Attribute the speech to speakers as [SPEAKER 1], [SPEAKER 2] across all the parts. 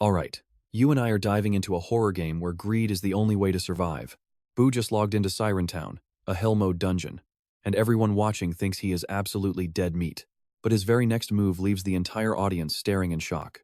[SPEAKER 1] Alright, you and I are diving into a horror game where greed is the only way to survive. Boo just logged into Siren Town, a hell mode dungeon, and everyone watching thinks he is absolutely dead meat. But his very next move leaves the entire audience staring in shock.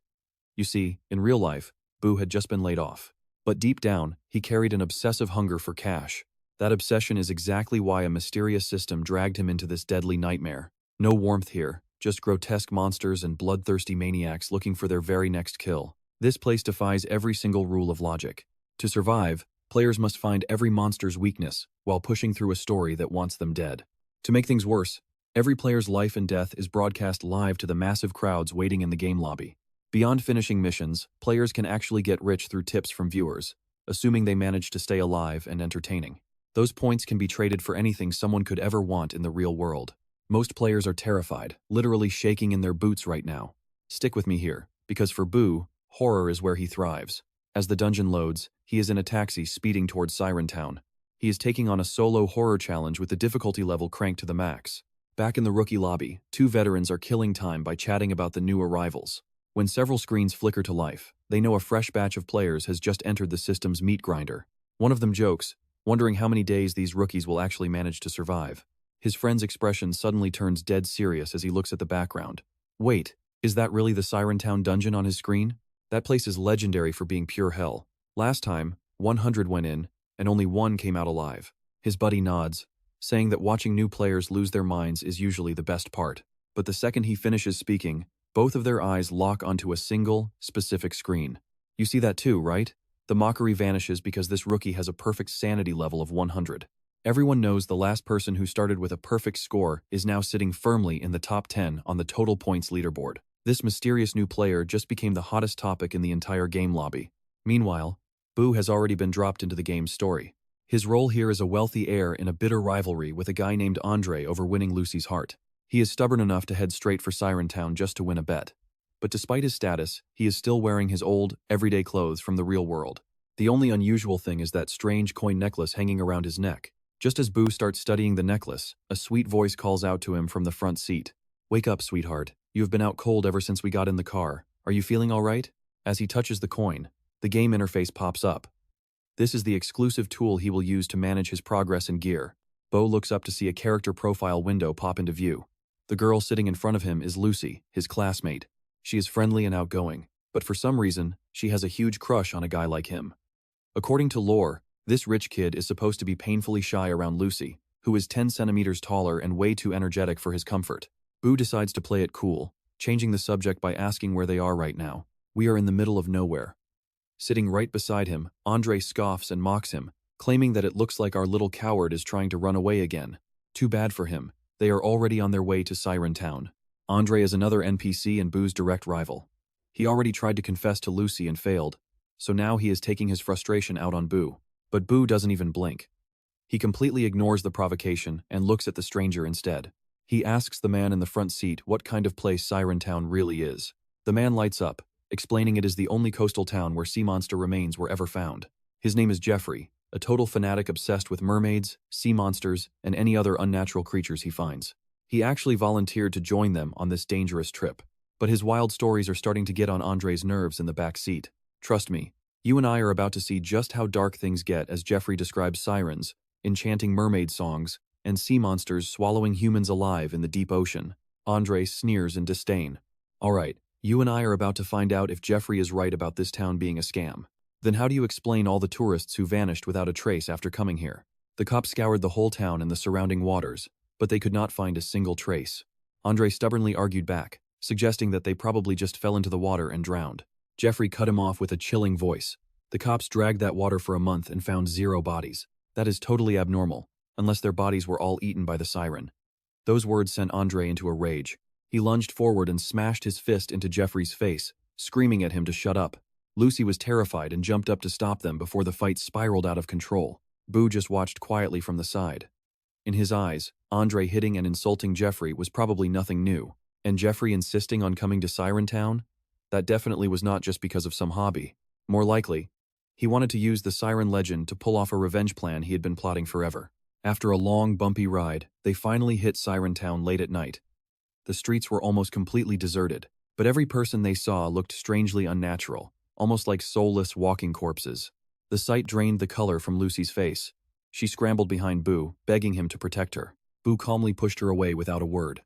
[SPEAKER 1] You see, in real life, Boo had just been laid off. But deep down, he carried an obsessive hunger for cash. That obsession is exactly why a mysterious system dragged him into this deadly nightmare. No warmth here, just grotesque monsters and bloodthirsty maniacs looking for their very next kill. This place defies every single rule of logic. To survive, players must find every monster's weakness while pushing through a story that wants them dead. To make things worse, every player's life and death is broadcast live to the massive crowds waiting in the game lobby. Beyond finishing missions, players can actually get rich through tips from viewers, assuming they manage to stay alive and entertaining. Those points can be traded for anything someone could ever want in the real world. Most players are terrified, literally shaking in their boots right now. Stick with me here, because for Boo, horror is where he thrives. As the dungeon loads, he is in a taxi speeding towards Siren Town. He is taking on a solo horror challenge with the difficulty level cranked to the max. Back in the rookie lobby, two veterans are killing time by chatting about the new arrivals. When several screens flicker to life, they know a fresh batch of players has just entered the system's meat grinder. One of them jokes, wondering how many days these rookies will actually manage to survive. His friend's expression suddenly turns dead serious as he looks at the background. Wait, is that really the Siren Town dungeon on his screen? That place is legendary for being pure hell. Last time, 100 went in, and only one came out alive. His buddy nods, saying that watching new players lose their minds is usually the best part. But the second he finishes speaking, both of their eyes lock onto a single, specific screen. You see that too, right? The mockery vanishes because this rookie has a perfect sanity level of 100. Everyone knows the last person who started with a perfect score is now sitting firmly in the top 10 on the total points leaderboard. This mysterious new player just became the hottest topic in the entire game lobby. Meanwhile, Boo has already been dropped into the game's story. His role here is a wealthy heir in a bitter rivalry with a guy named Andre over winning Lucy's heart. He is stubborn enough to head straight for Siren Town just to win a bet. But despite his status, he is still wearing his old, everyday clothes from the real world. The only unusual thing is that strange coin necklace hanging around his neck. Just as Boo starts studying the necklace, a sweet voice calls out to him from the front seat. "Wake up, sweetheart. You have been out cold ever since we got in the car. Are you feeling all right?" As he touches the coin, the game interface pops up. This is the exclusive tool he will use to manage his progress and gear. Bo looks up to see a character profile window pop into view. The girl sitting in front of him is Lucy, his classmate. She is friendly and outgoing, but for some reason, she has a huge crush on a guy like him. According to lore, this rich kid is supposed to be painfully shy around Lucy, who is 10 centimeters taller and way too energetic for his comfort. Boo decides to play it cool, changing the subject by asking where they are right now. "We are in the middle of nowhere." Sitting right beside him, Andre scoffs and mocks him, claiming that it looks like our little coward is trying to run away again. Too bad for him. They are already on their way to Siren Town. Andre is another NPC and Boo's direct rival. He already tried to confess to Lucy and failed, so now he is taking his frustration out on Boo. But Boo doesn't even blink. He completely ignores the provocation and looks at the stranger instead. He asks the man in the front seat what kind of place Siren Town really is. The man lights up, explaining it is the only coastal town where sea monster remains were ever found. His name is Jeffrey, a total fanatic obsessed with mermaids, sea monsters, and any other unnatural creatures he finds. He actually volunteered to join them on this dangerous trip. But his wild stories are starting to get on Andre's nerves in the back seat. Trust me, you and I are about to see just how dark things get as Jeffrey describes sirens, enchanting mermaid songs, and sea monsters swallowing humans alive in the deep ocean. Andre sneers in disdain. Alright, you and I are about to find out if Jeffrey is right about this town being a scam. Then how do you explain all the tourists who vanished without a trace after coming here? The cops scoured the whole town and the surrounding waters, but they could not find a single trace. Andre stubbornly argued back, suggesting that they probably just fell into the water and drowned. Jeffrey cut him off with a chilling voice. The cops dragged that water for a month and found 0 bodies. That is totally abnormal, unless their bodies were all eaten by the siren. Those words sent Andre into a rage. He lunged forward and smashed his fist into Jeffrey's face, screaming at him to shut up. Lucy was terrified and jumped up to stop them before the fight spiraled out of control. Boo just watched quietly from the side. In his eyes, Andre hitting and insulting Jeffrey was probably nothing new, and Jeffrey insisting on coming to Siren Town? That definitely was not just because of some hobby. More likely, he wanted to use the siren legend to pull off a revenge plan he had been plotting forever. After a long, bumpy ride, they finally hit Siren Town late at night. The streets were almost completely deserted, but every person they saw looked strangely unnatural. almost like soulless walking corpses. The sight drained the color from Lucy's face. She scrambled behind Boo, begging him to protect her. Boo calmly pushed her away without a word.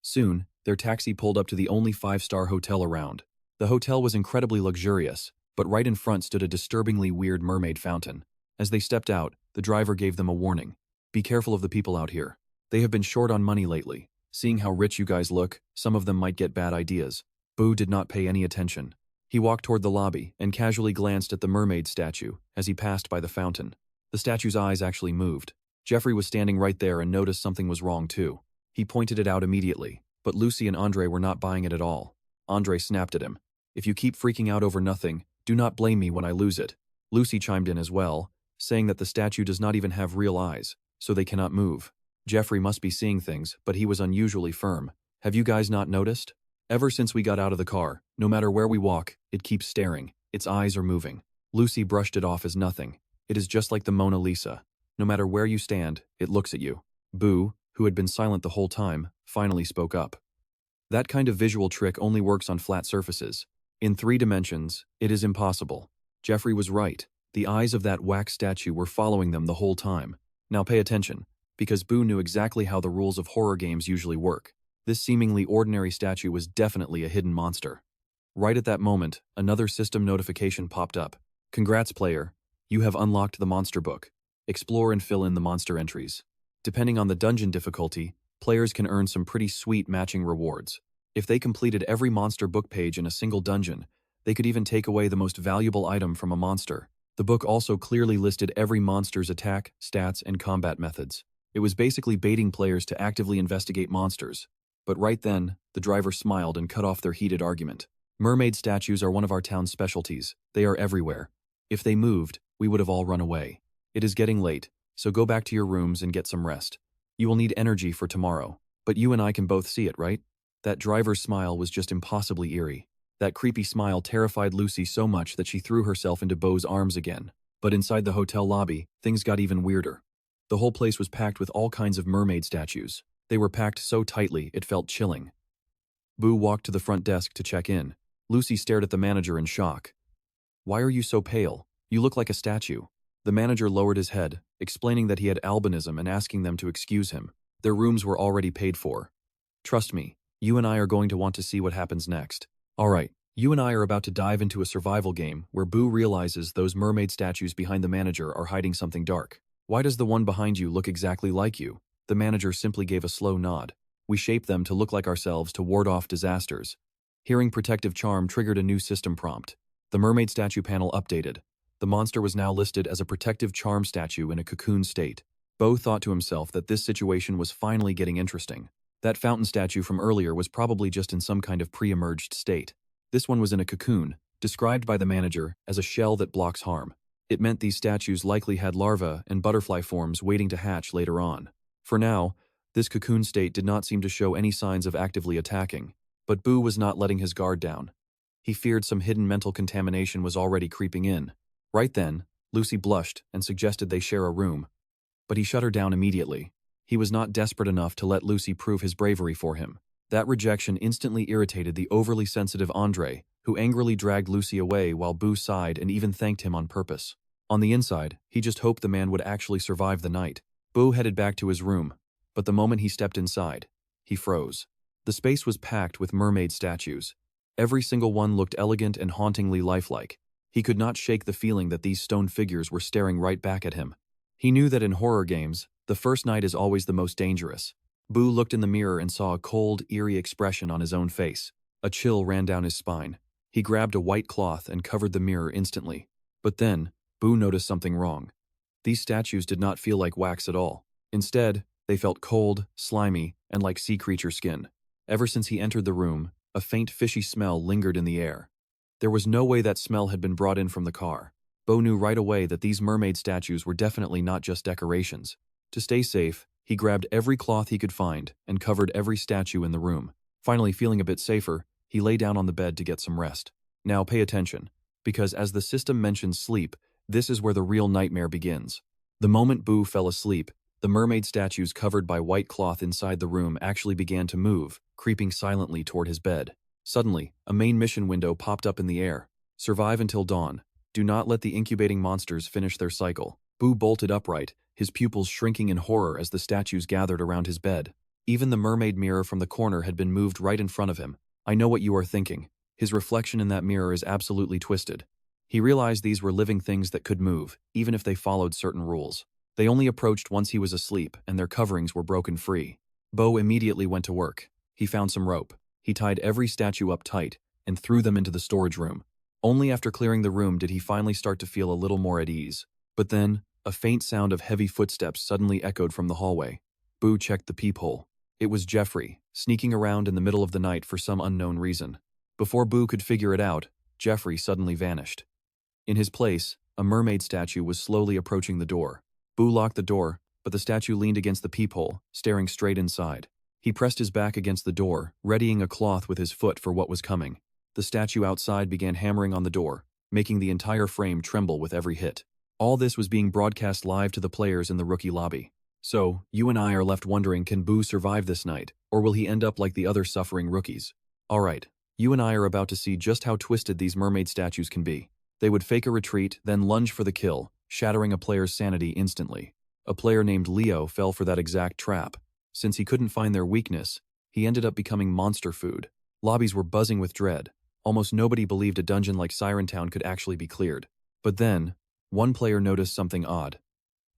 [SPEAKER 1] Soon, their taxi pulled up to the only five-star hotel around. The hotel was incredibly luxurious, but right in front stood a disturbingly weird mermaid fountain. As they stepped out, the driver gave them a warning. Be careful of the people out here. They have been short on money lately. Seeing how rich you guys look, some of them might get bad ideas. Boo did not pay any attention. He walked toward the lobby and casually glanced at the mermaid statue as he passed by the fountain. The statue's eyes actually moved. Jeffrey was standing right there and noticed something was wrong too. He pointed it out immediately, but Lucy and Andre were not buying it at all. Andre snapped at him. If you keep freaking out over nothing, do not blame me when I lose it. Lucy chimed in as well, saying that the statue does not even have real eyes, so they cannot move. Jeffrey must be seeing things, but he was unusually firm. Have you guys not noticed? Ever since we got out of the car, no matter where we walk, it keeps staring. Its eyes are moving. Lucy brushed it off as nothing. It is just like the Mona Lisa. No matter where you stand, it looks at you. Boo, who had been silent the whole time, finally spoke up. That kind of visual trick only works on flat surfaces. In 3 dimensions, it is impossible. Jeffrey was right. The eyes of that wax statue were following them the whole time. Now pay attention, because Boo knew exactly how the rules of horror games usually work. This seemingly ordinary statue was definitely a hidden monster. Right at that moment, another system notification popped up. Congrats, player. You have unlocked the monster book. Explore and fill in the monster entries. Depending on the dungeon difficulty, players can earn some pretty sweet matching rewards. If they completed every monster book page in a single dungeon, they could even take away the most valuable item from a monster. The book also clearly listed every monster's attack, stats, and combat methods. It was basically baiting players to actively investigate monsters. But right then, the driver smiled and cut off their heated argument. Mermaid statues are one of our town's specialties. They are everywhere. If they moved, we would have all run away. It is getting late, so go back to your rooms and get some rest. You will need energy for tomorrow. But you and I can both see it, right? That driver's smile was just impossibly eerie. That creepy smile terrified Lucy so much that she threw herself into Beau's arms again. But inside the hotel lobby, things got even weirder. The whole place was packed with all kinds of mermaid statues. They were packed so tightly, it felt chilling. Beau walked to the front desk to check in. Lucy stared at the manager in shock. Why are you so pale? You look like a statue. The manager lowered his head, explaining that he had albinism and asking them to excuse him. Their rooms were already paid for. Trust me, you and I are going to want to see what happens next. Alright, you and I are about to dive into a survival game where Boo realizes those mermaid statues behind the manager are hiding something dark. Why does the one behind you look exactly like you? The manager simply gave a slow nod. We shape them to look like ourselves to ward off disasters. Hearing protective charm triggered a new system prompt. The mermaid statue panel updated. The monster was now listed as a protective charm statue in a cocoon state. Beau thought to himself that this situation was finally getting interesting. That fountain statue from earlier was probably just in some kind of pre-emerged state. This one was in a cocoon, described by the manager as a shell that blocks harm. It meant these statues likely had larvae and butterfly forms waiting to hatch later on. For now, this cocoon state did not seem to show any signs of actively attacking. But Boo was not letting his guard down. He feared some hidden mental contamination was already creeping in. Right then, Lucy blushed and suggested they share a room. But he shut her down immediately. He was not desperate enough to let Lucy prove his bravery for him. That rejection instantly irritated the overly sensitive Andre, who angrily dragged Lucy away while Boo sighed and even thanked him on purpose. On the inside, he just hoped the man would actually survive the night. Boo headed back to his room, but the moment he stepped inside, he froze. The space was packed with mermaid statues. Every single one looked elegant and hauntingly lifelike. He could not shake the feeling that these stone figures were staring right back at him. He knew that in horror games, the first night is always the most dangerous. Boo looked in the mirror and saw a cold, eerie expression on his own face. A chill ran down his spine. He grabbed a white cloth and covered the mirror instantly. But then, Boo noticed something wrong. These statues did not feel like wax at all. Instead, they felt cold, slimy, and like sea creature skin. Ever since he entered the room, a faint fishy smell lingered in the air. There was no way that smell had been brought in from the car. Boo knew right away that these mermaid statues were definitely not just decorations. To stay safe, he grabbed every cloth he could find and covered every statue in the room. Finally, feeling a bit safer, he lay down on the bed to get some rest. Now pay attention, because as the system mentions sleep, this is where the real nightmare begins. The moment Boo fell asleep, the mermaid statues covered by white cloth inside the room actually began to move, creeping silently toward his bed. Suddenly, a main mission window popped up in the air. Survive until dawn. Do not let the incubating monsters finish their cycle. Boo bolted upright, his pupils shrinking in horror as the statues gathered around his bed. Even the mermaid mirror from the corner had been moved right in front of him. I know what you are thinking. His reflection in that mirror is absolutely twisted. He realized these were living things that could move, even if they followed certain rules. They only approached once he was asleep, and their coverings were broken free. Bo immediately went to work. He found some rope. He tied every statue up tight and threw them into the storage room. Only after clearing the room did he finally start to feel a little more at ease. But then, a faint sound of heavy footsteps suddenly echoed from the hallway. Boo checked the peephole. It was Jeffrey, sneaking around in the middle of the night for some unknown reason. Before Boo could figure it out, Jeffrey suddenly vanished. In his place, a mermaid statue was slowly approaching the door. Boo locked the door, but the statue leaned against the peephole, staring straight inside. He pressed his back against the door, readying a cloth with his foot for what was coming. The statue outside began hammering on the door, making the entire frame tremble with every hit. All this was being broadcast live to the players in the rookie lobby. So, you and I are left wondering, can Boo survive this night, or will he end up like the other suffering rookies? Alright, you and I are about to see just how twisted these mermaid statues can be. They would fake a retreat, then lunge for the kill, shattering a player's sanity instantly. A player named Leo fell for that exact trap. Since he couldn't find their weakness, he ended up becoming monster food. Lobbies were buzzing with dread. Almost nobody believed a dungeon like Siren Town could actually be cleared. But then, one player noticed something odd.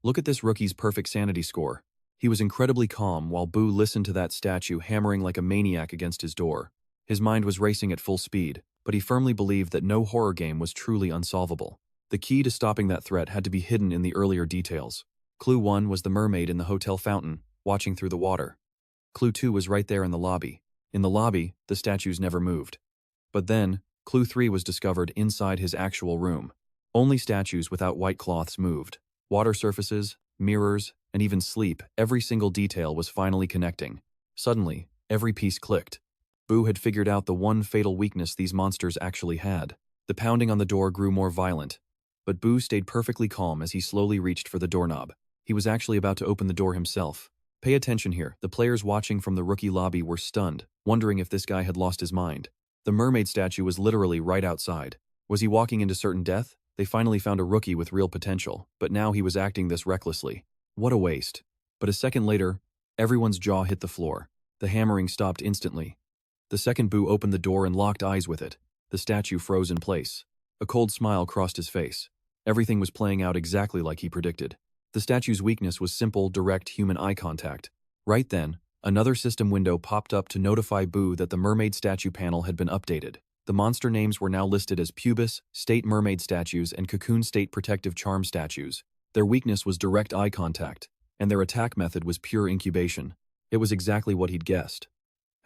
[SPEAKER 1] Look at this rookie's perfect sanity score. He was incredibly calm while Boo listened to that statue hammering like a maniac against his door. His mind was racing at full speed, but he firmly believed that no horror game was truly unsolvable. The key to stopping that threat had to be hidden in the earlier details. Clue 1 was the mermaid in the hotel fountain, watching through the water. Clue 2 was right there in the lobby. In the lobby, the statues never moved. But then, Clue 3 was discovered inside his actual room. Only statues without white cloths moved. Water surfaces, mirrors, and even sleep, every single detail was finally connecting. Suddenly, every piece clicked. Boo had figured out the one fatal weakness these monsters actually had. The pounding on the door grew more violent, but Boo stayed perfectly calm as he slowly reached for the doorknob. He was actually about to open the door himself. Pay attention here. The players watching from the rookie lobby were stunned, wondering if this guy had lost his mind. The mermaid statue was literally right outside. Was he walking into certain death? They finally found a rookie with real potential, but now he was acting this recklessly. What a waste. But a second later, everyone's jaw hit the floor. The hammering stopped instantly. The second Boo opened the door and locked eyes with it, the statue froze in place. A cold smile crossed his face. Everything was playing out exactly like he predicted. The statue's weakness was simple, direct human eye contact. Right then, another system window popped up to notify Boo that the mermaid statue panel had been updated. The monster names were now listed as Pubis, State Mermaid Statues, and Cocoon State Protective Charm Statues. Their weakness was direct eye contact, and their attack method was pure incubation. It was exactly what he'd guessed.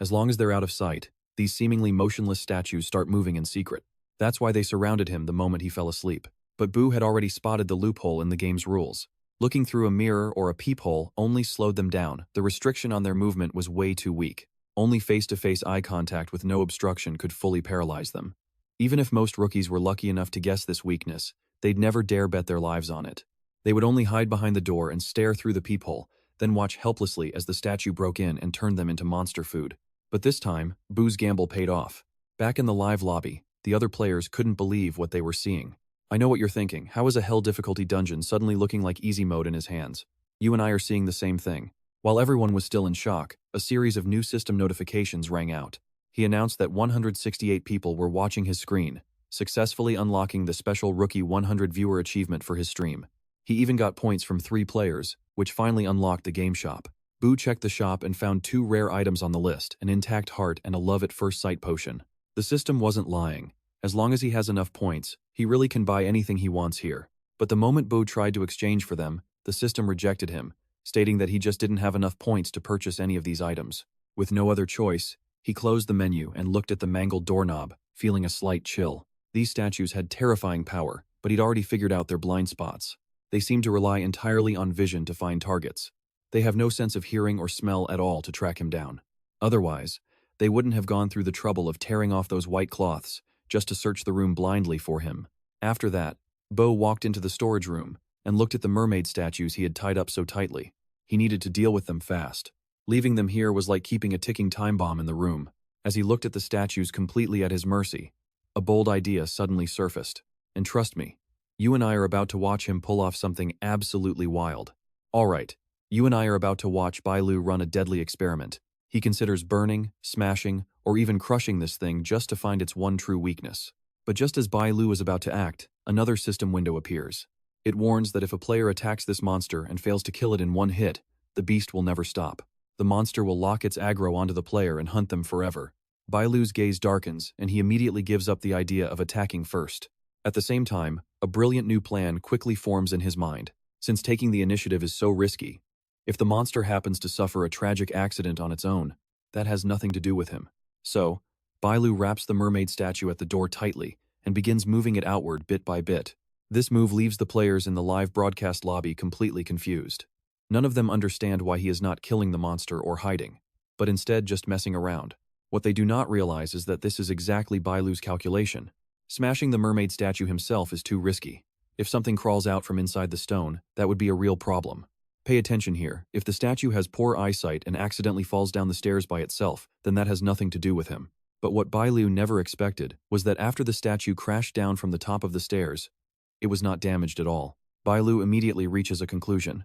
[SPEAKER 1] As long as they're out of sight, these seemingly motionless statues start moving in secret. That's why they surrounded him the moment he fell asleep. But Boo had already spotted the loophole in the game's rules. Looking through a mirror or a peephole only slowed them down. The restriction on their movement was way too weak. Only face-to-face eye contact with no obstruction could fully paralyze them. Even if most rookies were lucky enough to guess this weakness, they'd never dare bet their lives on it. They would only hide behind the door and stare through the peephole, then watch helplessly as the statue broke in and turned them into monster food. But this time, Boo's gamble paid off. Back in the live lobby, the other players couldn't believe what they were seeing. I know what you're thinking. How is a hell difficulty dungeon suddenly looking like easy mode in his hands? You and I are seeing the same thing. While everyone was still in shock, a series of new system notifications rang out. He announced that 168 people were watching his screen, successfully unlocking the special Rookie 100 viewer achievement for his stream. He even got points from 3 players, which finally unlocked the game shop. Boo checked the shop and found 2 rare items on the list, an intact heart and a love-at-first-sight potion. The system wasn't lying. As long as he has enough points, he really can buy anything he wants here. But the moment Boo tried to exchange for them, the system rejected him, stating that he just didn't have enough points to purchase any of these items. With no other choice, he closed the menu and looked at the mangled doorknob, feeling a slight chill. These statues had terrifying power, but he'd already figured out their blind spots. They seemed to rely entirely on vision to find targets. They have no sense of hearing or smell at all to track him down. Otherwise, they wouldn't have gone through the trouble of tearing off those white cloths just to search the room blindly for him. After that, Bo walked into the storage room and looked at the mermaid statues he had tied up so tightly. He needed to deal with them fast. Leaving them here was like keeping a ticking time bomb in the room. As he looked at the statues completely at his mercy, A bold idea suddenly surfaced. And trust me, you and I are about to watch him pull off something absolutely wild. Alright, you and I are about to watch Bailu run a deadly experiment. He considers burning, smashing, or even crushing this thing just to find its one true weakness. But just as Bailu is about to act, another system window appears. It warns that if a player attacks this monster and fails to kill it in one hit, the beast will never stop. The monster will lock its aggro onto the player and hunt them forever. Bailu's gaze darkens, and he immediately gives up the idea of attacking first. At the same time, a brilliant new plan quickly forms in his mind. Since taking the initiative is so risky, if the monster happens to suffer a tragic accident on its own, that has nothing to do with him. So, Bailu wraps the mermaid statue at the door tightly and begins moving it outward bit by bit. This move leaves the players in the live broadcast lobby completely confused. None of them understand why he is not killing the monster or hiding, but instead just messing around. What they do not realize is that this is exactly Bailu's calculation. Smashing the mermaid statue himself is too risky. If something crawls out from inside the stone, that would be a real problem. Pay attention here. If the statue has poor eyesight and accidentally falls down the stairs by itself, then that has nothing to do with him. But what Bailu never expected was that after the statue crashed down from the top of the stairs, it was not damaged at all. Bailu immediately reaches a conclusion.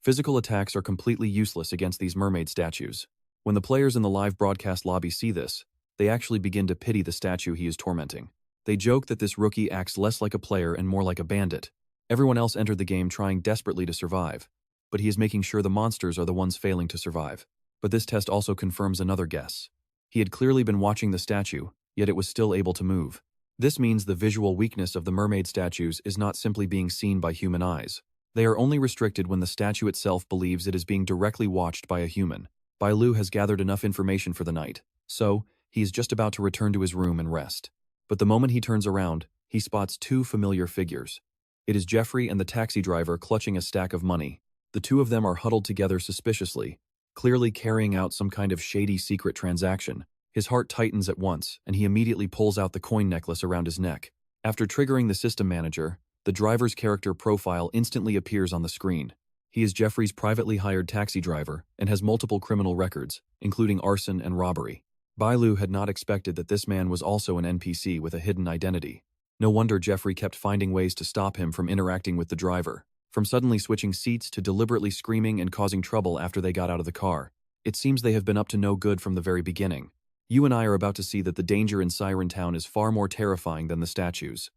[SPEAKER 1] Physical attacks are completely useless against these mermaid statues. When the players in the live broadcast lobby see this, they actually begin to pity the statue he is tormenting. They joke that this rookie acts less like a player and more like a bandit. Everyone else entered the game trying desperately to survive, but he is making sure the monsters are the ones failing to survive. But this test also confirms another guess. He had clearly been watching the statue, yet it was still able to move. This means the visual weakness of the mermaid statues is not simply being seen by human eyes. They are only restricted when the statue itself believes it is being directly watched by a human. Bailu has gathered enough information for the night, so he is just about to return to his room and rest. But the moment he turns around, he spots two familiar figures. It is Jeffrey and the taxi driver clutching a stack of money. The two of them are huddled together suspiciously, clearly carrying out some kind of shady secret transaction. His heart tightens at once, and he immediately pulls out the coin necklace around his neck. After triggering the system manager, the driver's character profile instantly appears on the screen. He is Jeffrey's privately hired taxi driver and has multiple criminal records, including arson and robbery. Bailu had not expected that this man was also an NPC with a hidden identity. No wonder Jeffrey kept finding ways to stop him from interacting with the driver, from suddenly switching seats to deliberately screaming and causing trouble after they got out of the car. It seems they have been up to no good from the very beginning. You and I are about to see that the danger in Siren Town is far more terrifying than the statues.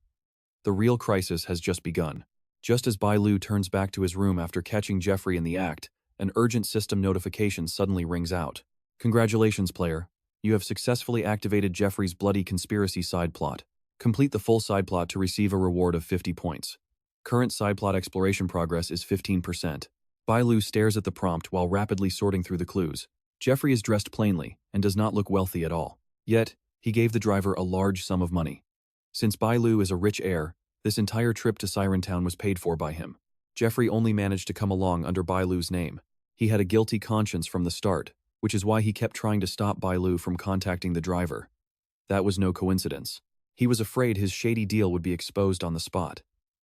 [SPEAKER 1] The real crisis has just begun. Just as Bailu turns back to his room after catching Jeffrey in the act, an urgent system notification suddenly rings out. Congratulations, player. You have successfully activated Jeffrey's bloody conspiracy side plot. Complete the full side plot to receive a reward of 50 points. Current side plot exploration progress is 15%. Bailu stares at the prompt while rapidly sorting through the clues. Jeffrey is dressed plainly and does not look wealthy at all. Yet, he gave the driver a large sum of money. Since Bailu is a rich heir, this entire trip to Siren Town was paid for by him. Jeffrey only managed to come along under Bailu's name. He had a guilty conscience from the start, which is why he kept trying to stop Bailu from contacting the driver. That was no coincidence. He was afraid his shady deal would be exposed on the spot.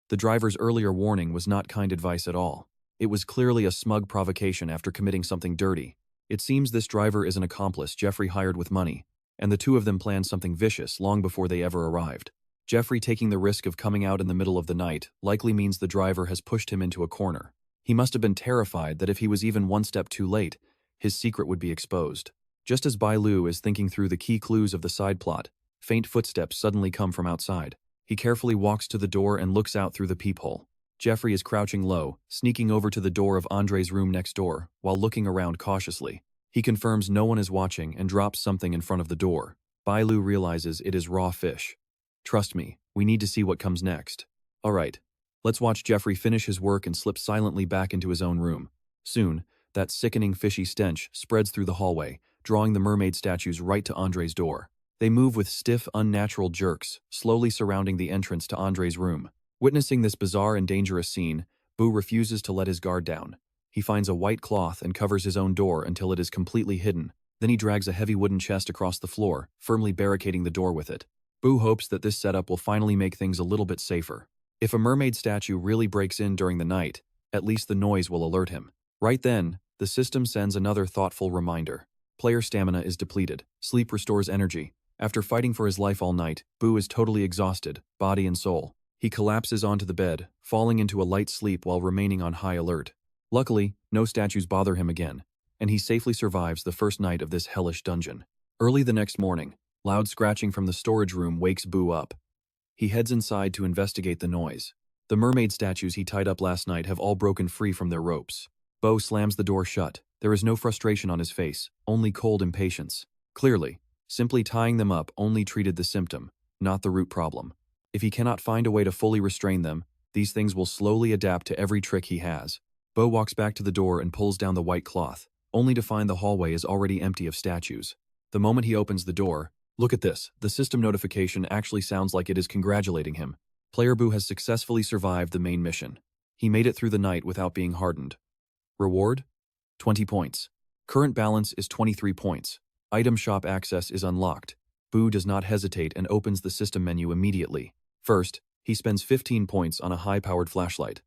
[SPEAKER 1] The driver's earlier warning was not kind advice at all. It was clearly a smug provocation after committing something dirty. It seems this driver is an accomplice Jeffrey hired with money, and the two of them planned something vicious long before they ever arrived. Jeffrey taking the risk of coming out in the middle of the night likely means the driver has pushed him into a corner. He must have been terrified that if he was even one step too late, his secret would be exposed. Just as Bailu is thinking through the key clues of the side plot, faint footsteps suddenly come from outside. He carefully walks to the door and looks out through the peephole. Jeffrey is crouching low, sneaking over to the door of Andre's room next door, while looking around cautiously. He confirms no one is watching and drops something in front of the door. Bailu realizes it is raw fish. Trust me, we need to see what comes next. Alright, let's watch Jeffrey finish his work and slip silently back into his own room. Soon, that sickening fishy stench spreads through the hallway, drawing the mermaid statues right to Andre's door. They move with stiff, unnatural jerks, slowly surrounding the entrance to Andre's room. Witnessing this bizarre and dangerous scene, Boo refuses to let his guard down. He finds a white cloth and covers his own door until it is completely hidden. Then he drags a heavy wooden chest across the floor, firmly barricading the door with it. Boo hopes that this setup will finally make things a little bit safer. If a mermaid statue really breaks in during the night, at least the noise will alert him. Right then, the system sends another thoughtful reminder. Player stamina is depleted. Sleep restores energy. After fighting for his life all night, Boo is totally exhausted, body and soul. He collapses onto the bed, falling into a light sleep while remaining on high alert. Luckily, no statues bother him again, and he safely survives the first night of this hellish dungeon. Early the next morning, loud scratching from the storage room wakes Boo up. He heads inside to investigate the noise. The mermaid statues he tied up last night have all broken free from their ropes. Bo slams the door shut. There is no frustration on his face, only cold impatience. Clearly, simply tying them up only treated the symptom, not the root problem. If he cannot find a way to fully restrain them, these things will slowly adapt to every trick he has. Bo walks back to the door and pulls down the white cloth, only to find the hallway is already empty of statues. The moment he opens the door, look at this, the system notification actually sounds like it is congratulating him. Player Boo has successfully survived the main mission. He made it through the night without being hardened. Reward? 20 points. Current balance is 23 points. Item shop access is unlocked. Boo does not hesitate and opens the system menu immediately. First, he spends 15 points on a high-powered flashlight.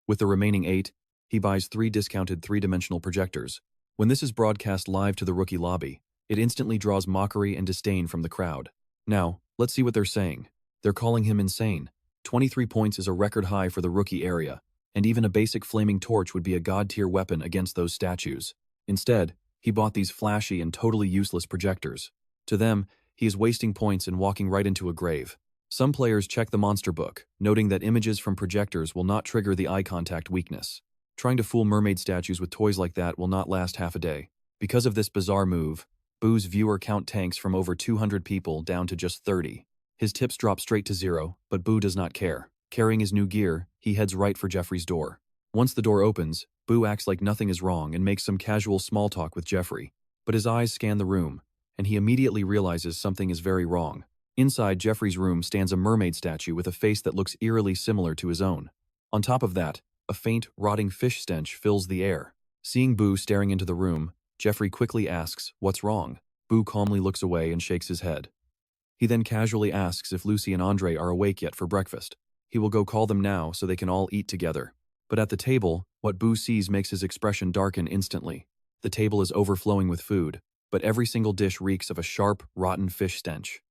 [SPEAKER 1] With the remaining 8, he buys 3 discounted 3-dimensional projectors. When this is broadcast live to the rookie lobby, it instantly draws mockery and disdain from the crowd. Now, let's see what they're saying. They're calling him insane. 23 points is a record high for the rookie area, and even a basic flaming torch would be a god-tier weapon against those statues. Instead, he bought these flashy and totally useless projectors. To them, he is wasting points and walking right into a grave. Some players check the monster book, noting that images from projectors will not trigger the eye contact weakness. Trying to fool mermaid statues with toys like that will not last half a day. Because of this bizarre move, Boo's viewer count tanks from over 200 people down to just 30. His tips drop straight to 0, but Boo does not care. Carrying his new gear, he heads right for Jeffrey's door. Once the door opens, Boo acts like nothing is wrong and makes some casual small talk with Jeffrey. But his eyes scan the room, and he immediately realizes something is very wrong. Inside Jeffrey's room stands a mermaid statue with a face that looks eerily similar to his own. On top of that, a faint, rotting fish stench fills the air. Seeing Boo staring into the room, Jeffrey quickly asks, "What's wrong?" Boo calmly looks away and shakes his head. He then casually asks if Lucy and Andre are awake yet for breakfast. He will go call them now so they can all eat together. But at the table, what Boo sees makes his expression darken instantly. The table is overflowing with food, but every single dish reeks of a sharp, rotten fish stench.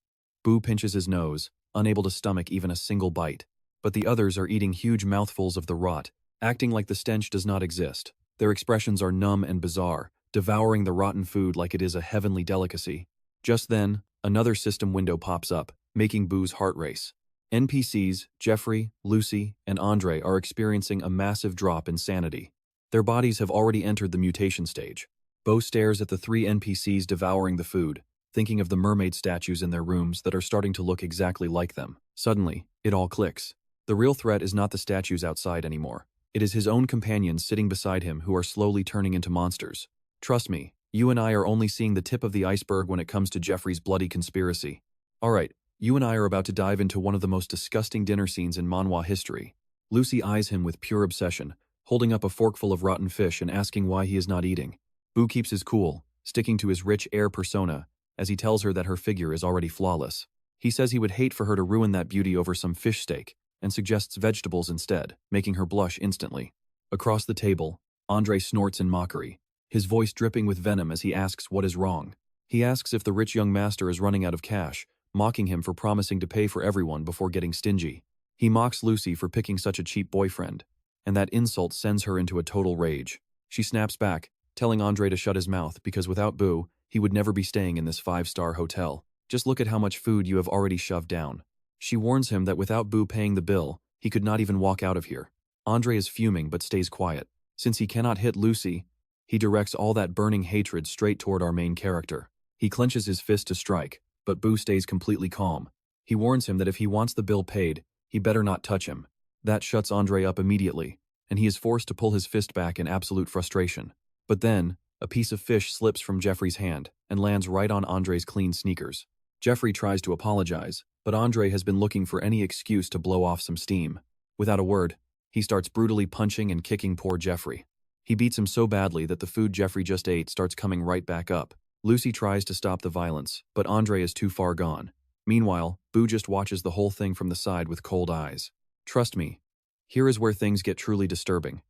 [SPEAKER 1] Boo pinches his nose, unable to stomach even a single bite. But the others are eating huge mouthfuls of the rot, acting like the stench does not exist. Their expressions are numb and bizarre, devouring the rotten food like it is a heavenly delicacy. Just then, another system window pops up, making Boo's heart race. NPCs, Jeffrey, Lucy, and Andre are experiencing a massive drop in sanity. Their bodies have already entered the mutation stage. Boo stares at the 3 NPCs devouring the food, thinking of the mermaid statues in their rooms that are starting to look exactly like them. Suddenly, it all clicks. The real threat is not the statues outside anymore. It is his own companions sitting beside him who are slowly turning into monsters. Trust me, you and I are only seeing the tip of the iceberg when it comes to Jeffrey's bloody conspiracy. Alright, you and I are about to dive into one of the most disgusting dinner scenes in Manhwa history. Lucy eyes him with pure obsession, holding up a forkful of rotten fish and asking why he is not eating. Boo keeps his cool, sticking to his rich air persona, as he tells her that her figure is already flawless. He says he would hate for her to ruin that beauty over some fish steak, and suggests vegetables instead, making her blush instantly. Across the table, Andre snorts in mockery, his voice dripping with venom as he asks what is wrong. He asks if the rich young master is running out of cash, mocking him for promising to pay for everyone before getting stingy. He mocks Lucy for picking such a cheap boyfriend, and that insult sends her into a total rage. She snaps back, telling Andre to shut his mouth because without Boo, he would never be staying in this 5-star hotel. Just look at how much food you have already shoved down. She warns him that without Boo paying the bill, he could not even walk out of here. Andre is fuming but stays quiet. Since he cannot hit Lucy, he directs all that burning hatred straight toward our main character. He clenches his fist to strike, but Boo stays completely calm. He warns him that if he wants the bill paid, he better not touch him. That shuts Andre up immediately, and he is forced to pull his fist back in absolute frustration. But then, a piece of fish slips from Jeffrey's hand and lands right on Andre's clean sneakers. Jeffrey tries to apologize, but Andre has been looking for any excuse to blow off some steam. Without a word, he starts brutally punching and kicking poor Jeffrey. He beats him so badly that the food Jeffrey just ate starts coming right back up. Lucy tries to stop the violence, but Andre is too far gone. Meanwhile, Boo just watches the whole thing from the side with cold eyes. Trust me, here is where things get truly disturbing.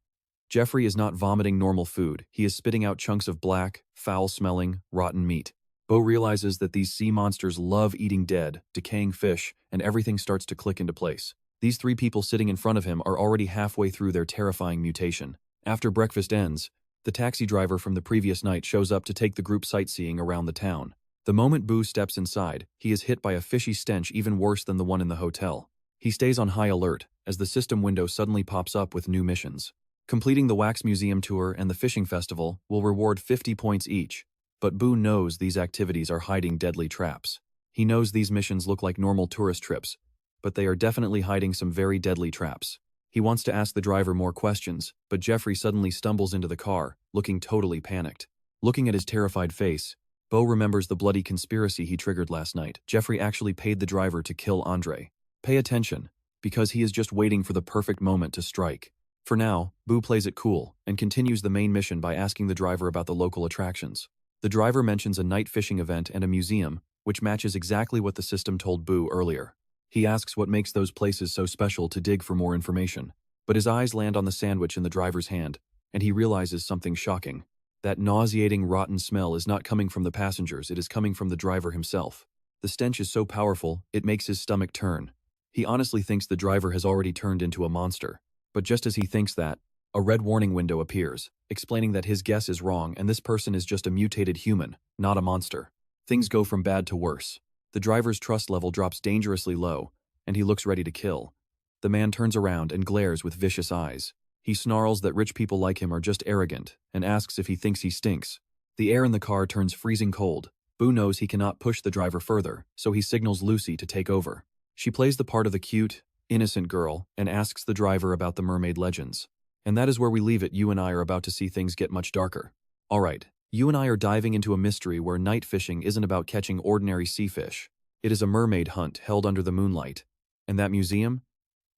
[SPEAKER 1] Jeffrey is not vomiting normal food, he is spitting out chunks of black, foul-smelling, rotten meat. Bo realizes that these sea monsters love eating dead, decaying fish, and everything starts to click into place. These three people sitting in front of him are already halfway through their terrifying mutation. After breakfast ends, the taxi driver from the previous night shows up to take the group sightseeing around the town. The moment Boo steps inside, he is hit by a fishy stench even worse than the one in the hotel. He stays on high alert, as the system window suddenly pops up with new missions. Completing the Wax Museum tour and the fishing festival will reward 50 points each, but Boo knows these activities are hiding deadly traps. He knows these missions look like normal tourist trips, but they are definitely hiding some very deadly traps. He wants to ask the driver more questions, but Jeffrey suddenly stumbles into the car, looking totally panicked. Looking at his terrified face, Bo remembers the bloody conspiracy he triggered last night. Jeffrey actually paid the driver to kill Andre. Pay attention, because he is just waiting for the perfect moment to strike. For now, Boo plays it cool and continues the main mission by asking the driver about the local attractions. The driver mentions a night fishing event and a museum, which matches exactly what the system told Boo earlier. He asks what makes those places so special to dig for more information, but his eyes land on the sandwich in the driver's hand, and he realizes something shocking. That nauseating, rotten smell is not coming from the passengers, it is coming from the driver himself. The stench is so powerful, it makes his stomach turn. He honestly thinks the driver has already turned into a monster. But just as he thinks that, a red warning window appears, explaining that his guess is wrong and this person is just a mutated human, not a monster. Things go from bad to worse. The driver's trust level drops dangerously low, and he looks ready to kill. The man turns around and glares with vicious eyes. He snarls that rich people like him are just arrogant, and asks if he thinks he stinks. The air in the car turns freezing cold. Boo knows he cannot push the driver further, so he signals Lucy to take over. She plays the part of the cute, innocent girl, and asks the driver about the mermaid legends. And that is where we leave it. You and I are about to see things get much darker. Alright, you and I are diving into a mystery where night fishing isn't about catching ordinary sea fish. It is a mermaid hunt held under the moonlight. And that museum?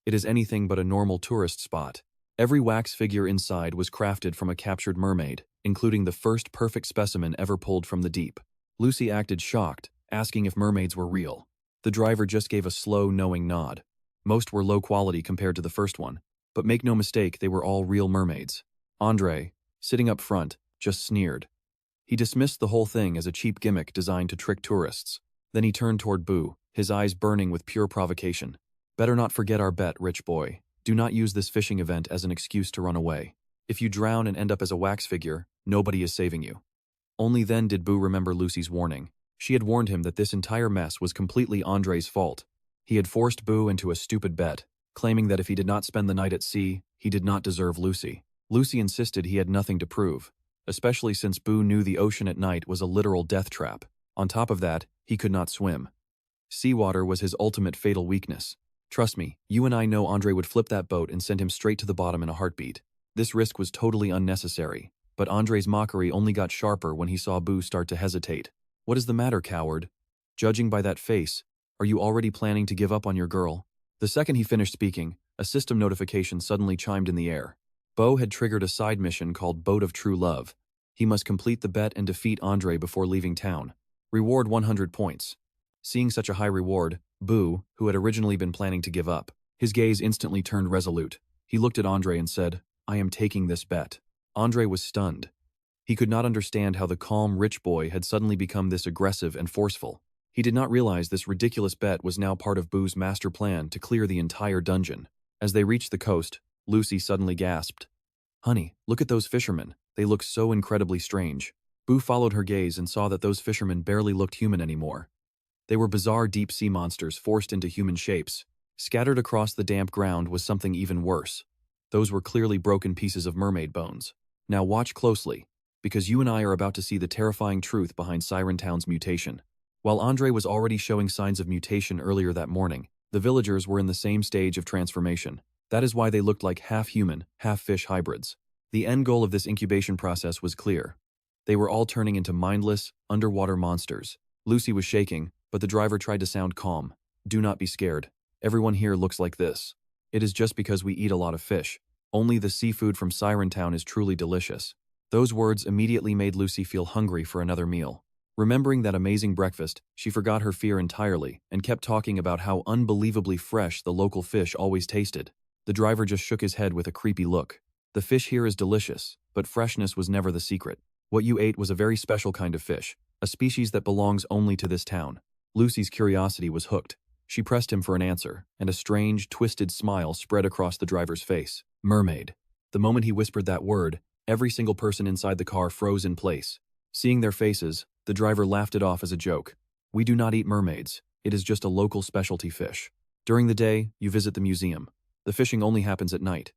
[SPEAKER 1] It is anything but a normal tourist spot. Every wax figure inside was crafted from a captured mermaid, including the first perfect specimen ever pulled from the deep. Lucy acted shocked, asking if mermaids were real. The driver just gave a slow, knowing nod. Most were low quality compared to the first one, but make no mistake, they were all real mermaids. Andre, sitting up front, just sneered. He dismissed the whole thing as a cheap gimmick designed to trick tourists. Then he turned toward Boo, his eyes burning with pure provocation. Better not forget our bet, rich boy. Do not use this fishing event as an excuse to run away. If you drown and end up as a wax figure, nobody is saving you. Only then did Boo remember Lucy's warning. She had warned him that this entire mess was completely Andre's fault. He had forced Boo into a stupid bet, claiming that if he did not spend the night at sea, he did not deserve Lucy. Lucy insisted he had nothing to prove, especially since Boo knew the ocean at night was a literal death trap. On top of that, he could not swim. Seawater was his ultimate fatal weakness. Trust me, you and I know Andre would flip that boat and send him straight to the bottom in a heartbeat. This risk was totally unnecessary, but Andre's mockery only got sharper when he saw Boo start to hesitate. What is the matter, coward? Judging by that face, are you already planning to give up on your girl? The second he finished speaking, a system notification suddenly chimed in the air. Bo had triggered a side mission called Boat of True Love. He must complete the bet and defeat Andre before leaving town. Reward 100 points. Seeing such a high reward, Boo, who had originally been planning to give up, his gaze instantly turned resolute. He looked at Andre and said, "I am taking this bet." Andre was stunned. He could not understand how the calm, rich boy had suddenly become this aggressive and forceful. He did not realize this ridiculous bet was now part of Boo's master plan to clear the entire dungeon. As they reached the coast, Lucy suddenly gasped. "Honey, look at those fishermen. They look so incredibly strange." Boo followed her gaze and saw that those fishermen barely looked human anymore. They were bizarre deep-sea monsters forced into human shapes. Scattered across the damp ground was something even worse. Those were clearly broken pieces of mermaid bones. Now watch closely, because you and I are about to see the terrifying truth behind Siren Town's mutation. While Andre was already showing signs of mutation earlier that morning, the villagers were in the same stage of transformation. That is why they looked like half-human, half-fish hybrids. The end goal of this incubation process was clear. They were all turning into mindless, underwater monsters. Lucy was shaking, but the driver tried to sound calm. "Do not be scared. Everyone here looks like this. It is just because we eat a lot of fish. Only the seafood from Siren Town is truly delicious." Those words immediately made Lucy feel hungry for another meal. Remembering that amazing breakfast, she forgot her fear entirely and kept talking about how unbelievably fresh the local fish always tasted. The driver just shook his head with a creepy look. "The fish here is delicious, but freshness was never the secret. What you ate was a very special kind of fish. a species that belongs only to this town. Lucy's curiosity was hooked. She pressed him for an answer, and a strange, twisted smile spread across the driver's face. Mermaid. The moment he whispered that word, every single person inside the car froze in place. Seeing their faces, the driver laughed it off as a joke. We do not eat mermaids. It is just a local specialty fish. During the day, you visit the museum. The fishing only happens at night.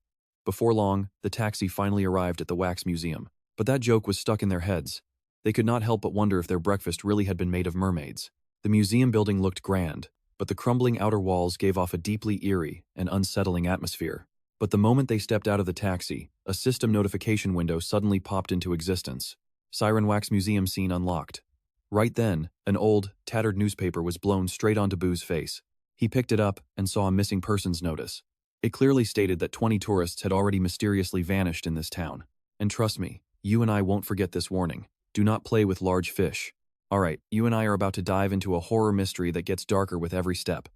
[SPEAKER 1] Before long, the taxi finally arrived at the wax museum. But that joke was stuck in their heads. They could not help but wonder if their breakfast really had been made of mermaids. The museum building looked grand, but the crumbling outer walls gave off a deeply eerie and unsettling atmosphere. But the moment they stepped out of the taxi, a system notification window suddenly popped into existence. Siren Wax Museum scene unlocked. Right then, an old, tattered newspaper was blown straight onto Boo's face. He picked it up and saw a missing persons notice. It clearly stated that 20 tourists had already mysteriously vanished in this town. And trust me, you and I won't forget this warning. Do not play with large fish. Alright, you and I are about to dive into a horror mystery that gets darker with every step.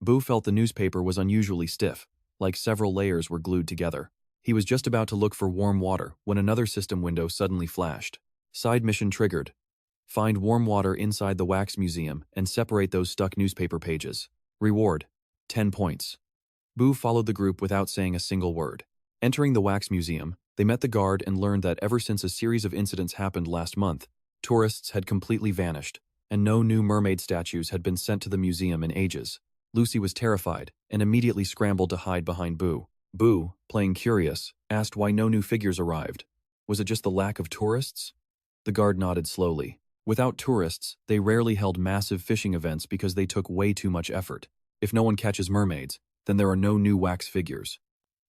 [SPEAKER 1] Boo felt the newspaper was unusually stiff, like several layers were glued together. He was just about to look for warm water when another system window suddenly flashed. Side mission triggered. Find warm water inside the wax museum and separate those stuck newspaper pages. Reward: 10 points. Boo followed the group without saying a single word. Entering the wax museum, they met the guard and learned that ever since a series of incidents happened last month, tourists had completely vanished, and no new mermaid statues had been sent to the museum in ages. Lucy was terrified and immediately scrambled to hide behind Boo. Boo, playing curious, asked why no new figures arrived. Was it just the lack of tourists? The guard nodded slowly. Without tourists, they rarely held massive fishing events because they took way too much effort. If no one catches mermaids, then there are no new wax figures.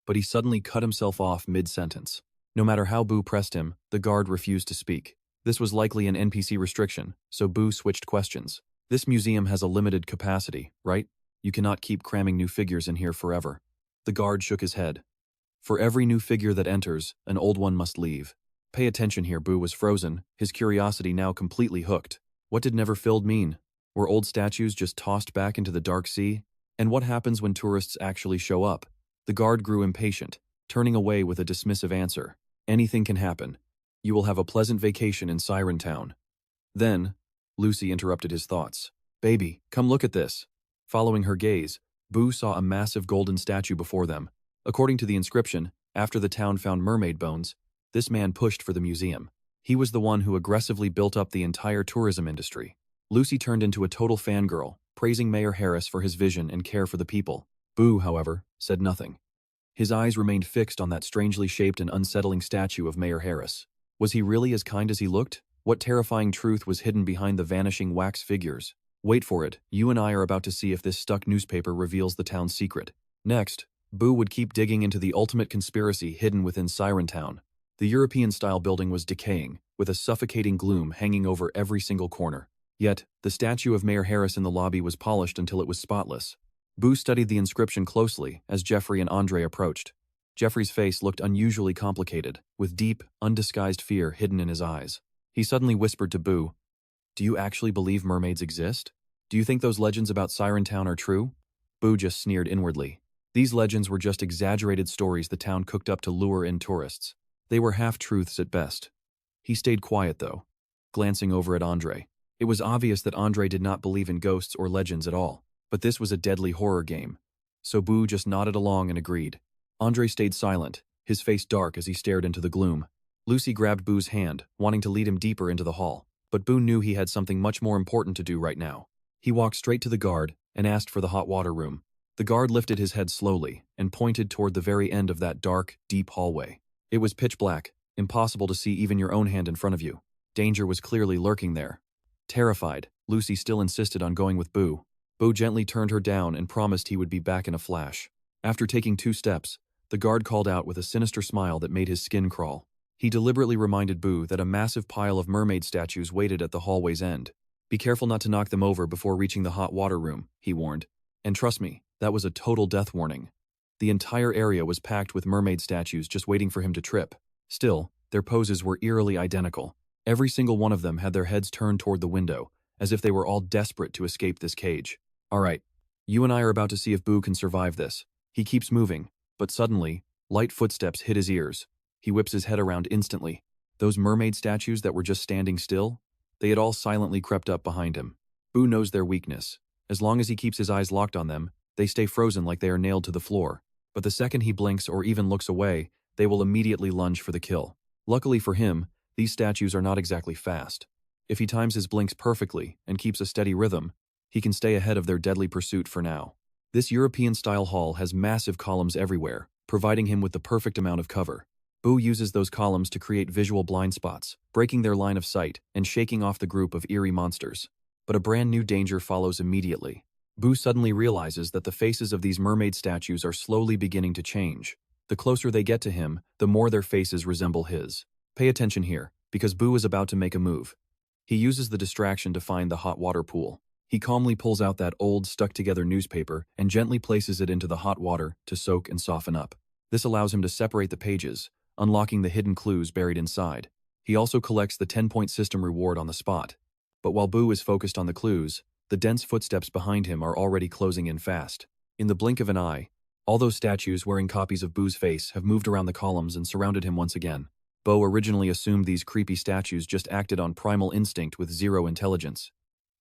[SPEAKER 1] But he suddenly cut himself off mid-sentence. No matter how Boo pressed him, the guard refused to speak. This was likely an NPC restriction, so Boo switched questions. This museum has a limited capacity, right? You cannot keep cramming new figures in here forever. The guard shook his head. For every new figure that enters, an old one must leave. Pay attention here. Boo was frozen, his curiosity now completely hooked. What did never filled mean? Were old statues just tossed back into the dark sea? And what happens when tourists actually show up? The guard grew impatient, turning away with a dismissive answer. Anything can happen. You will have a pleasant vacation in Siren Town. Then, Lucy interrupted his thoughts. Baby, come look at this. Following her gaze, Boo saw a massive golden statue before them. According to the inscription, after the town found mermaid bones, this man pushed for the museum. He was the one who aggressively built up the entire tourism industry. Lucy turned into a total fangirl, praising Mayor Harris for his vision and care for the people. Boo, however, said nothing. His eyes remained fixed on that strangely shaped and unsettling statue of Mayor Harris. Was he really as kind as he looked? What terrifying truth was hidden behind the vanishing wax figures? Wait for it, you and I are about to see if this stuck newspaper reveals the town's secret. Next, Boo would keep digging into the ultimate conspiracy hidden within Siren Town. The European-style building was decaying, with a suffocating gloom hanging over every single corner. Yet, the statue of Mayor Harris in the lobby was polished until it was spotless. Boo studied the inscription closely as Jeffrey and Andre approached. Jeffrey's face looked unusually complicated, with deep, undisguised fear hidden in his eyes. He suddenly whispered to Boo, "Do you actually believe mermaids exist? Do you think those legends about Siren Town are true?" Boo just sneered inwardly. These legends were just exaggerated stories the town cooked up to lure in tourists. They were half-truths at best. He stayed quiet, though, glancing over at Andre. It was obvious that Andre did not believe in ghosts or legends at all, but this was a deadly horror game. So Boo just nodded along and agreed. Andre stayed silent, his face dark as he stared into the gloom. Lucy grabbed Boo's hand, wanting to lead him deeper into the hall, but Boo knew he had something much more important to do right now. He walked straight to the guard and asked for the hot water room. The guard lifted his head slowly and pointed toward the very end of that dark, deep hallway. It was pitch black, impossible to see even your own hand in front of you. Danger was clearly lurking there. Terrified, Lucy still insisted on going with Boo. Boo gently turned her down and promised he would be back in a flash. After taking 2 steps, the guard called out with a sinister smile that made his skin crawl. He deliberately reminded Boo that a massive pile of mermaid statues waited at the hallway's end. Be careful not to knock them over before reaching the hot water room, he warned. And trust me, that was a total death warning. The entire area was packed with mermaid statues just waiting for him to trip. Still, their poses were eerily identical. Every single one of them had their heads turned toward the window, as if they were all desperate to escape this cage. Alright, you and I are about to see if Boo can survive this. He keeps moving, but suddenly, light footsteps hit his ears. He whips his head around instantly. Those mermaid statues that were just standing still? They had all silently crept up behind him. Boo knows their weakness. As long as he keeps his eyes locked on them, they stay frozen like they are nailed to the floor. But the second he blinks or even looks away, they will immediately lunge for the kill. Luckily for him, these statues are not exactly fast. If he times his blinks perfectly and keeps a steady rhythm, he can stay ahead of their deadly pursuit for now. This European-style hall has massive columns everywhere, providing him with the perfect amount of cover. Boo uses those columns to create visual blind spots, breaking their line of sight and shaking off the group of eerie monsters. But a brand new danger follows immediately. Boo suddenly realizes that the faces of these mermaid statues are slowly beginning to change. The closer they get to him, the more their faces resemble his. Pay attention here, because Boo is about to make a move. He uses the distraction to find the hot water pool. He calmly pulls out that old, stuck-together newspaper and gently places it into the hot water to soak and soften up. This allows him to separate the pages, unlocking the hidden clues buried inside. He also collects the 10-point system reward on the spot. But while Boo is focused on the clues, the dense footsteps behind him are already closing in fast. In the blink of an eye, all those statues wearing copies of Boo's face have moved around the columns and surrounded him once again. Bo originally assumed these creepy statues just acted on primal instinct with zero intelligence.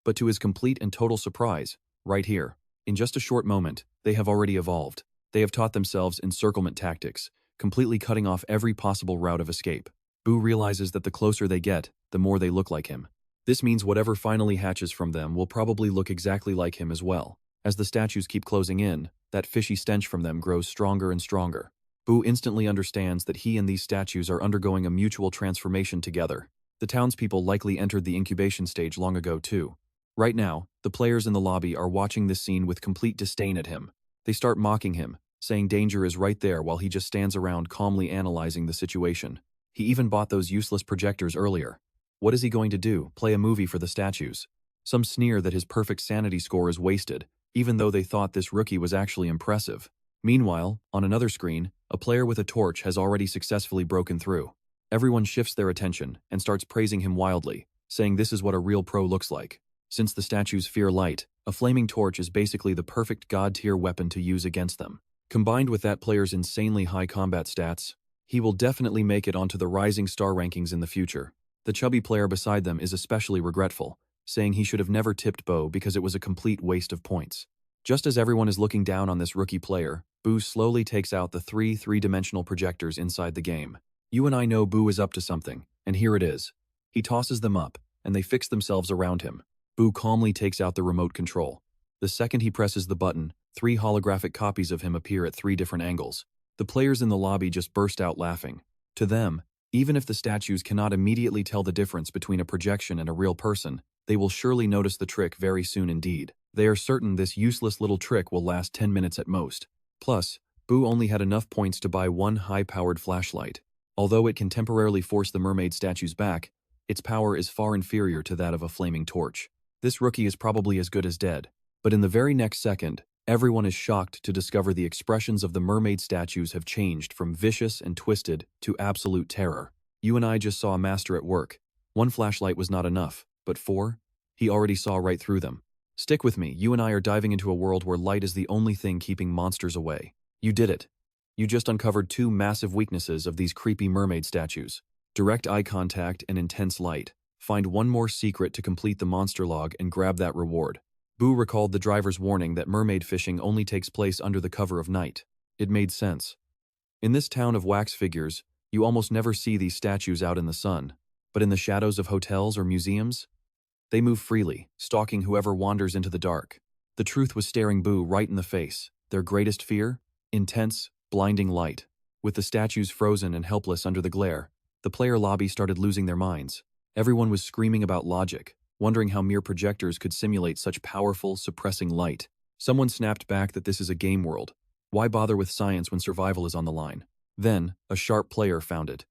[SPEAKER 1] But to his complete and total surprise, right here, in just a short moment, they have already evolved. They have taught themselves encirclement tactics, completely cutting off every possible route of escape. Boo realizes that the closer they get, the more they look like him. This means whatever finally hatches from them will probably look exactly like him as well. As the statues keep closing in, that fishy stench from them grows stronger and stronger. Boo instantly understands that he and these statues are undergoing a mutual transformation together. The townspeople likely entered the incubation stage long ago too. Right now, the players in the lobby are watching this scene with complete disdain at him. They start mocking him, saying danger is right there while he just stands around calmly analyzing the situation. He even bought those useless projectors earlier. What is he going to do, play a movie for the statues? Some sneer that his perfect sanity score is wasted, even though they thought this rookie was actually impressive. Meanwhile, on another screen, a player with a torch has already successfully broken through. Everyone shifts their attention and starts praising him wildly, saying this is what a real pro looks like. Since the statues fear light, a flaming torch is basically the perfect god-tier weapon to use against them. Combined with that player's insanely high combat stats, he will definitely make it onto the rising star rankings in the future. The chubby player beside them is especially regretful, saying he should have never tipped Bo because it was a complete waste of points. Just as everyone is looking down on this rookie player, Boo slowly takes out the three-dimensional projectors inside the game. You and I know Boo is up to something, and here it is. He tosses them up, and they fix themselves around him. Boo calmly takes out the remote control. The second he presses the button, 3 holographic copies of him appear at 3 different angles. The players in the lobby just burst out laughing. To them, even if the statues cannot immediately tell the difference between a projection and a real person, they will surely notice the trick very soon indeed. They are certain this useless little trick will last 10 minutes at most. Plus, Boo only had enough points to buy one high-powered flashlight. Although it can temporarily force the mermaid statues back, its power is far inferior to that of a flaming torch. This rookie is probably as good as dead. But in the very next second, everyone is shocked to discover the expressions of the mermaid statues have changed from vicious and twisted to absolute terror. You and I just saw a master at work. 1 flashlight was not enough, but 4? He already saw right through them. Stick with me, you and I are diving into a world where light is the only thing keeping monsters away. You did it. You just uncovered 2 massive weaknesses of these creepy mermaid statues. Direct eye contact and intense light. Find one more secret to complete the monster log and grab that reward. Boo recalled the driver's warning that mermaid fishing only takes place under the cover of night. It made sense. In this town of wax figures, you almost never see these statues out in the sun, but in the shadows of hotels or museums, they move freely, stalking whoever wanders into the dark. The truth was staring Boo right in the face. Their greatest fear? Intense, blinding light. With the statues frozen and helpless under the glare, the player lobby started losing their minds. Everyone was screaming about logic, wondering how mere projectors could simulate such powerful, suppressing light. Someone snapped back that this is a game world. Why bother with science when survival is on the line? Then, a sharp player found it.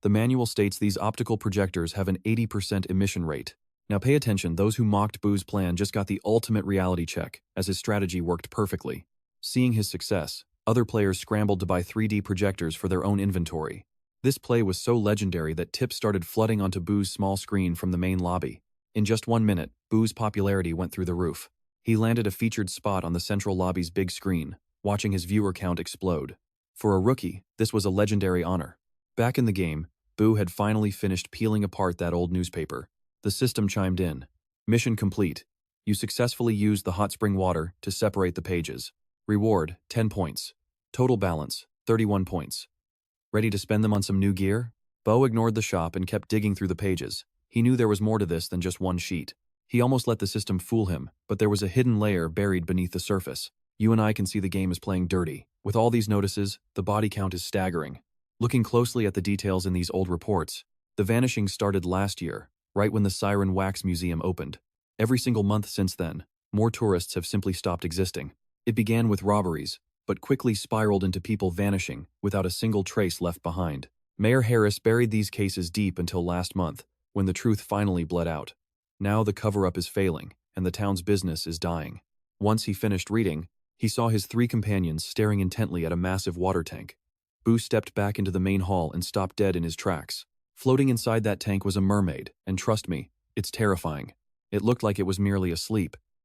[SPEAKER 1] The manual states these optical projectors have an 80% emission rate. Now pay attention, those who mocked Boo's plan just got the ultimate reality check, as his strategy worked perfectly. Seeing his success, other players scrambled to buy 3D projectors for their own inventory. This play was so legendary that tips started flooding onto Boo's small screen from the main lobby. In just 1 minute, Boo's popularity went through the roof. He landed a featured spot on the central lobby's big screen, watching his viewer count explode. For a rookie, this was a legendary honor. Back in the game, Boo had finally finished peeling apart that old newspaper. The system chimed in. Mission complete. You successfully used the hot spring water to separate the pages. Reward, 10 points. Total balance, 31 points. Ready to spend them on some new gear? Bo ignored the shop and kept digging through the pages. He knew there was more to this than just one sheet. He almost let the system fool him, but there was a hidden layer buried beneath the surface. You and I can see the game is playing dirty. With all these notices, the body count is staggering. Looking closely at the details in these old reports, the vanishings started last year, right when the Siren Wax Museum opened. Every single month since then, more tourists have simply stopped existing. It began with robberies, but quickly spiraled into people vanishing without a single trace left behind. Mayor Harris buried these cases deep until last month, when the truth finally bled out. Now the cover-up is failing, and the town's business is dying. Once he finished reading, he saw his 3 companions staring intently at a massive water tank. Boo stepped back into the main hall and stopped dead in his tracks. Floating inside that tank was a mermaid, and trust me, it's terrifying. It looked like it was merely asleep,